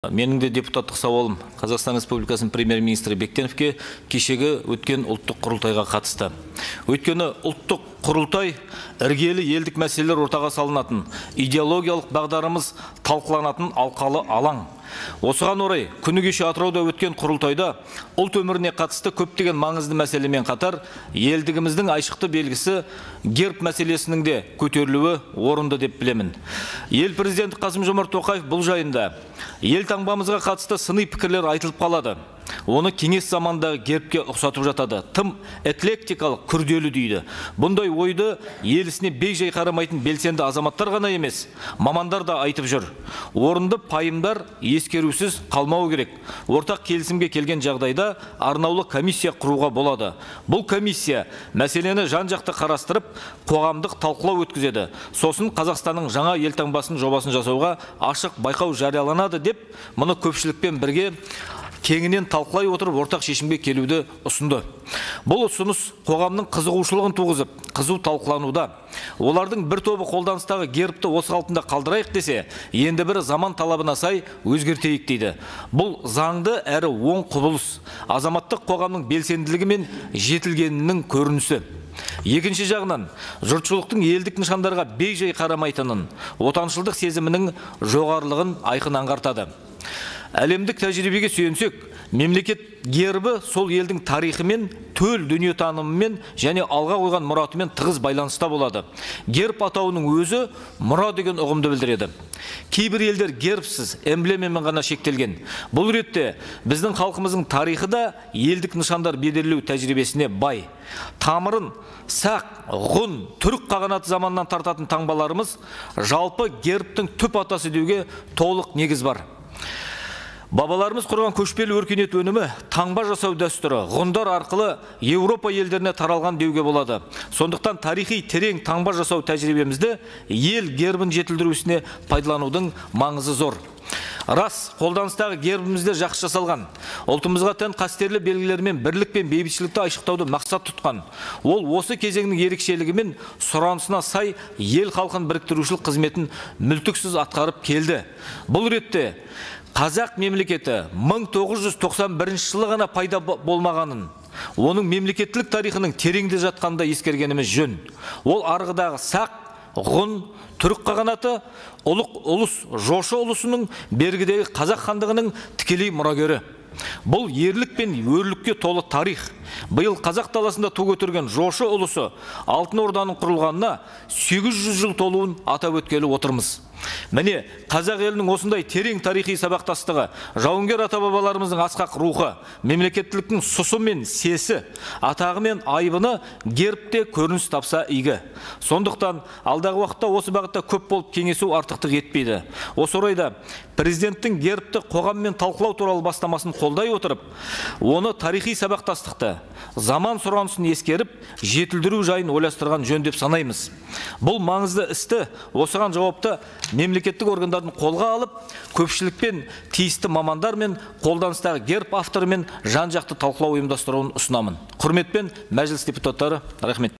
Менің де депутаттық сауалым Қазақстан Республикасының премьер-министрі Бектеновке кешегі өткен ұлттық құрылтайға қатысты. Өйткені ұлттық құрылтай іргелі елдік мәселелер ортаға салынатын, идеологиялық бағдарымыз талқыланатын алқалы алаң. Осыған орай, күні кеше Атырауда өткен құрылтайда ұлт өміріне қатысты көптеген маңызды мәселемен қатар, елдігіміздің айшықты белгісі герб мәселесінің де көтерілуі орынды деп білемін. Ел президенті Қасым-Жомарт Тоқаев бұл жайында ел таңбамызға қатысты сыни пікірлер айтылып қалады. Оны кеңес замандағы гербке ұқсатып жатады. Тым эклектикалық, күрделі дейді. Бұндай ойды елісіне бей-жай қарамайтын белсенді азаматтар ғана емес, мамандар да айтып жүр. Орынды пайымдар ескерусіз қалмау керек. Ортақ келісімге келген жағдайда арнаулы комиссия құруға болады. Бұл комиссия мәселені жан-жақты қарастырып, қоғамдық талқылау өткізеді. Сосын Қазақстанның жаңа елтаңбасын жобасын жасауға ашық байқау жарияланады деп, мұны көпшілікпен бірге кеңінен талқылай отырып ортақ шешімге келуді ұсынды. Бұл ұсыныс қоғамның қызығушылығын туғызып, қызу талқылануда. Олардың бір тобы қолданыстағы гербті осы қалпында қалдырайық десе, енді бірі заман талабына сай өзгертейік дейді. Бұл заңды әрі оң құбылыс, азаматтық қоғамның белсенділігі мен жетілгенінің көрінісі. Екінші жағынан, жұртшылықтың елдік нышандарға бей-жай қарамайтынын, отаншылдық сезімінің жоғарылығын айқын аңғартады. Әлемдік тәжірибеге сүйенсек, мемлекет гербі сол елдің тарихымен, төл дүниетанымымен және алға қойған мұратымен тығыз байланыста болады. Герб атауының өзі мұра деген ұғымды білдіреді. Кейбір елдер гербсіз, эмблемамен ғана шектелген. Бұл ретте біздің халқымыздың тарихы да елдік нышандар бедерлеу тәжірибесіне бай. Тамырын сақ, ғұн, түрік қағанаты заманнан тартатын таңбаларымыз жалпы гербтің түп атасы деуге толық негіз бар. Бабаларымыз құрған көшпелі өркениет өнімі таңба жасау дәстүрі ғұндар арқылы Еуропа елдеріне таралған деуге болады. Сондықтан тарихи терең таңба жасау тәжірибемізді ел гербін жетілдірусіне пайдаланудың маңызы зор. Рас, қолданыстағы гербімізде жақсы жасалған. Ұлтымызға тән қастерлі белгілермен бірлік пен бейбітшілікті айшықтауды мақсат тұтқан. Ол осы кезеңнің ерекшелігі мен сұранысына сай ел халқын біріктірушілік қызметін мүлтіксіз атқарып келді. Бұл ретте Қазақ мемлекеті 1991 жылы ғана пайда болмағанын, оның мемлекеттілік тарихының тереңде жатқанда ескергеніміз жөн. Ол арғыдағы сақ, ғұн, түрік қағанаты, ұлыс жошы ұлысының бергідегі қазақ хандығының тікелей мұрагері. Бұл ерлік пен өрлікке толы тарих. Биыл қазақ даласында ту көтерген жошы ұлысы Алтын Орданың құрылғанына 800 жыл толуын атап өткелі отырмыз. Міне, қазақ елінің осындай терең тарихи сабақтастығы, жауынгер ата-бабаларымыздың асқақ рухы, мемлекеттіліктің сұсы мен сесі, атағы мен айбыны гербте көрініс тапса игі. Сондықтан алдағы уақытта осы бағытта көп болып кеңесу артықтық етпейді. Осы орайда президенттің гербті қоғаммен талқылау туралы бастамасын қолдай отырып, оны тарихи сабақтастықты, заман сұранысын ескеріп, жетілдіру жайын ойластырған жөн деп санаймыз. Бұл маңызды істі осыған жауапты мемлекеттік органдардың қолға алып, көпшілікпен тиісті мамандар мен қолданыстағы герб авторымен жан-жақты талқылау ұйымдастыруын ұсынамын. Құрметпен мәжіліс депутаттары, рахмет.